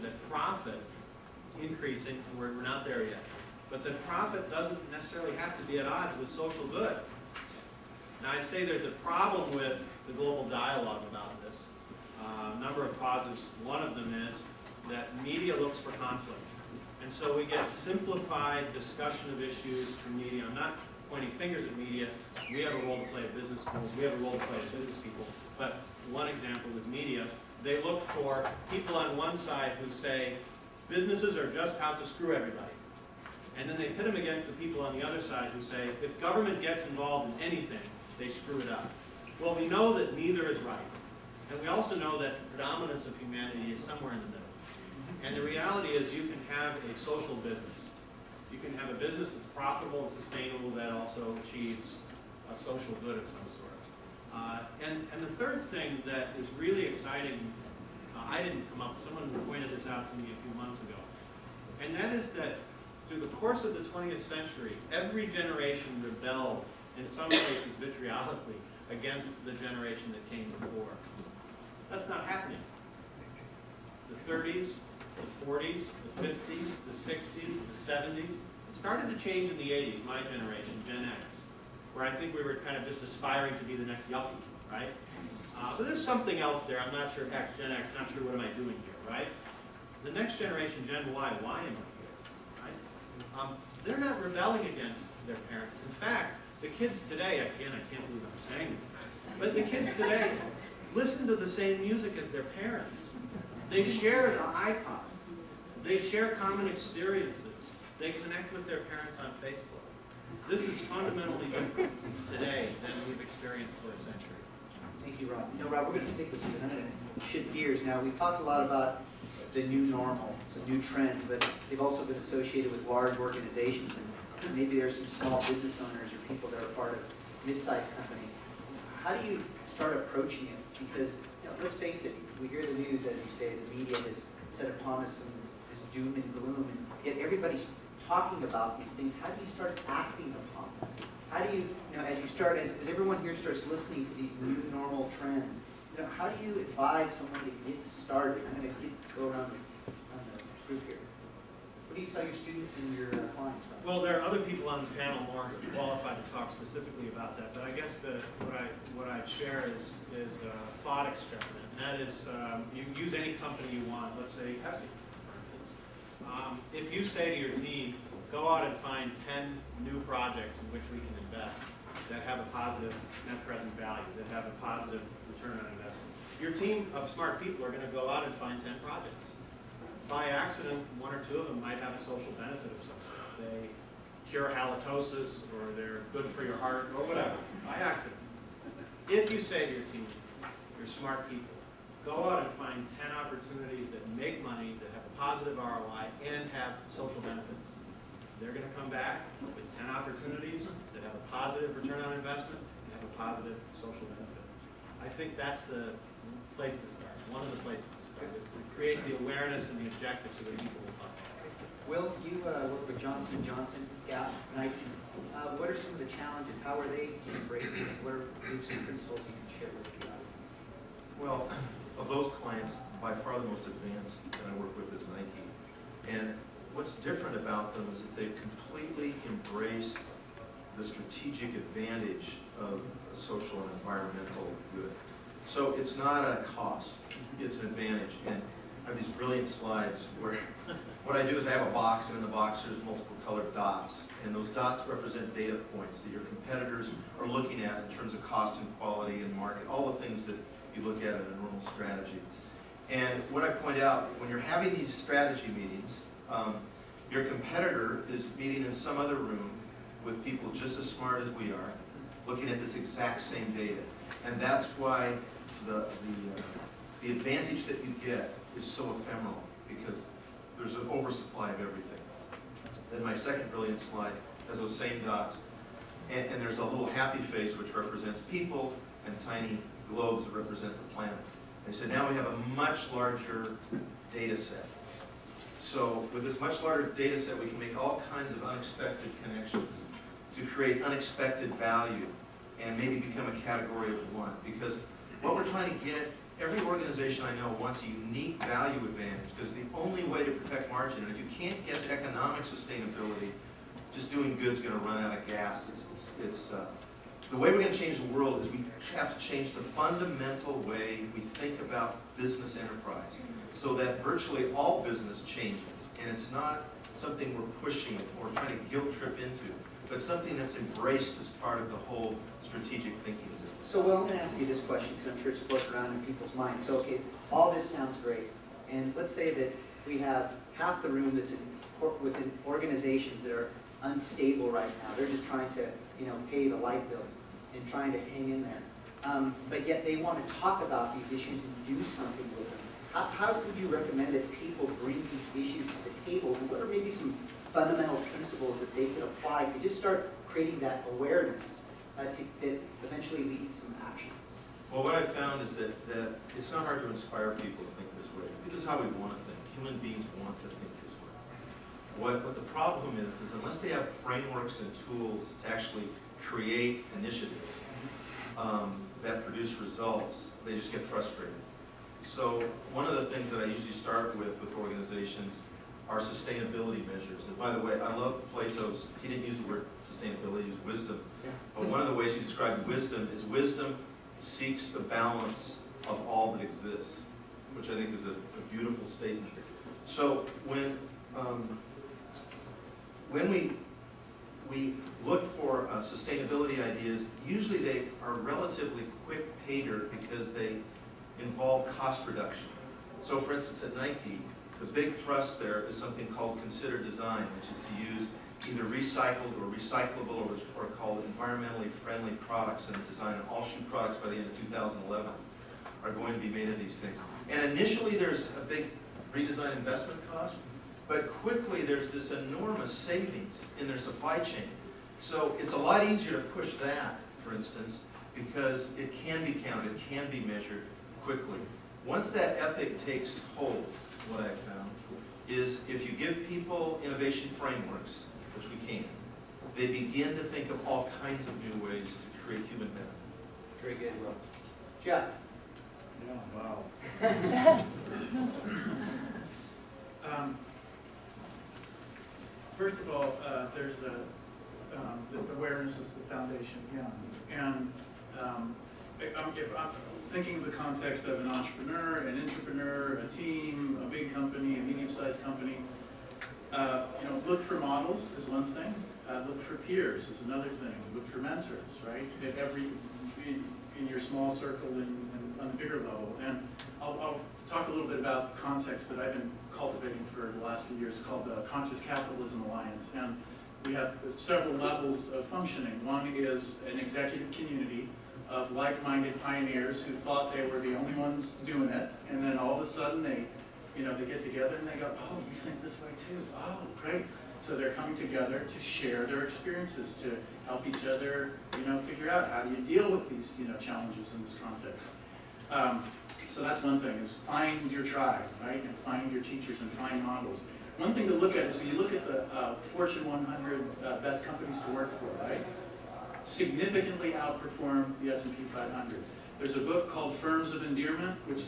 that profit increasing, and we're not there yet, but that profit doesn't necessarily have to be at odds with social good. Now, I'd say there's a problem with the global dialogue about this. A number of causes. One of them is that media looks for conflict. And so we get simplified discussion of issues from media. I'm not pointing fingers at media. We have a role to play at business schools. We have a role to play at business people. But one example is media. They look for people on one side who say, businesses are just out to screw everybody. And then they pit them against the people on the other side who say, if government gets involved in anything, they screw it up. Well, we know that neither is right. And we also know that the predominance of humanity is somewhere in the middle. And the reality is you can have a social business. You can have a business that's profitable and sustainable that also achieves a social good of some sort. And the third thing that is really exciting, I didn't come up, someone pointed this out to me a few months ago. And that is that through the course of the 20th century, every generation rebelled in some cases vitriolically against the generation that came before. That's not happening. The 30s, the 40s, the 50s, the 60s, the 70s. It started to change in the 80s, my generation, Gen X, where I think we were kind of just aspiring to be the next yuppie, right? But there's something else there. I'm not sure, Gen X, not sure what am I doing here, right? The next generation, Gen Y, why am I here, right? They're not rebelling against their parents. In fact, the kids today, again, I can't believe I'm saying this, but the kids today listen to the same music as their parents. They share an iPod. They share common experiences. They connect with their parents on Facebook. This is fundamentally different today than we've experienced for a century. Thank you, Rob. You know, Rob, we're going to stick with you. I'm going to shift gears. Now, we've talked a lot about the new normal, some new trends, but they've also been associated with large organizations, and maybe there's some small business owners or people that are part of mid-sized companies. How do you start approaching it? Because, you know, let's face it, we hear the news, as you say, the media has set upon us some this doom and gloom, and yet everybody's talking about these things. How do you start acting upon them? How do you, as you start, as everyone here starts listening to these new normal trends, how do you advise someone to get started? I'm going to go around the group here. What do you tell your students and your clients? Well, there are other people on the panel more qualified to talk specifically about that, but I guess what I'd share is a thought experiment. And that is, you use any company you want, let's say Pepsi, for instance. If you say to your team, go out and find 10 new projects in which we can invest that have a positive net present value, that have a positive return on investment. Your team of smart people are going to go out and find 10 projects. By accident, one or two of them might have a social benefit of some sort. They cure halitosis, or they're good for your heart, or whatever, by accident. If you say to your team, you're smart people, go out and find 10 opportunities that make money, that have a positive ROI, and have social benefits. They're going to come back with 10 opportunities that have a positive return on investment and have a positive social benefit. I think that's the place to start. One of the places to start is to create the awareness and the objectives so that people will follow. Will, you work with Johnson & Johnson, Gap, Nike. What are some of the challenges? How are they embracing it? What are some principles you can share with the audience? Well, of those clients, by far the most advanced that I work with is Nike. And what's different about them is that they've completely embraced the strategic advantage of a social and environmental good. So it's not a cost, it's an advantage. And I have these brilliant slides where what I do is I have a box, and in the box there's multiple colored dots. And those dots represent data points that your competitors are looking at in terms of cost and quality and market, all the things that you look at in a normal strategy. And what I point out, when you're having these strategy meetings, your competitor is meeting in some other room with people just as smart as we are, looking at this exact same data. And that's why the advantage that you get is so ephemeral, because there's an oversupply of everything. Then my second brilliant slide has those same dots. And there's a little happy face which represents people, and tiny globes that represent the planet. And so now we have a much larger data set. So with this much larger data set, we can make all kinds of unexpected connections to create unexpected value and maybe become a category of one. Because what we're trying to get every organization I know wants a unique value advantage, because the only way to protect margin, and if you can't get to economic sustainability, just doing good is going to run out of gas. The way we're going to change the world is we have to change the fundamental way we think about business enterprise, so that virtually all business changes, and it's not something we're pushing or trying to guilt trip into, but something that's embraced as part of the whole strategic thinking of business. So, well, I'm going to ask you this question because I'm sure it's floating around in people's minds. So, okay, all this sounds great, and let's say that we have half the room that's within organizations that are unstable right now. They're just trying to, pay the light bill and trying to hang in there. But yet they want to talk about these issues and do something with them. How would you recommend that people bring these issues to the table? And what are maybe some fundamental principles that they could apply to just start creating that awareness that eventually leads to some action? Well, what I've found is that it's not hard to inspire people to think this way. This is how we want to think. Human beings want to think this way. What the problem is unless they have frameworks and tools to actually create initiatives that produce results, they just get frustrated. So one of the things that I usually start with organizations are sustainability measures. And by the way, I love Plato's, he didn't use the word sustainability, he used wisdom. Yeah. But one of the ways he described wisdom is wisdom seeks the balance of all that exists, which I think is a beautiful statement. So when we look for sustainability ideas, usually they are relatively quick pater because they involve cost reduction. So for instance, at Nike, the big thrust there is something called consider design, which is to use either recycled or recyclable or called environmentally friendly products in design. And all shoe products by the end of 2011 are going to be made of these things. And initially there's a big redesign investment cost, but quickly there's this enormous savings in their supply chain. So it's a lot easier to push that, for instance, because it can be counted, it can be measured quickly. Once that ethic takes hold, what I've found is if you give people innovation frameworks, which we can, they begin to think of all kinds of new ways to create human benefit. Very good, Will. Jeff? Yeah, wow. First of all, there's the awareness is the foundation, yeah. And if I'm thinking of the context of an entrepreneur, an intrapreneur, a team, a big company, a medium-sized company, look for models is one thing. Look for peers is another thing. Look for mentors, right? In your small circle and on the bigger level. And I'll talk a little bit about the context that I've been cultivating for the last few years called the Conscious Capitalism Alliance. And we have several levels of functioning. One is an executive community of like-minded pioneers who thought they were the only ones doing it, and then all of a sudden they get together and they go, oh, you think this way too? Oh, great. So they're coming together to share their experiences, to help each other, figure out how do you deal with these, challenges in this context. So that's one thing, is find your tribe, right? And find your teachers and find models. One thing to look at is when you look at the Fortune 100 best companies to work for, right? Significantly outperform the S&P 500. There's a book called Firms of Endearment, which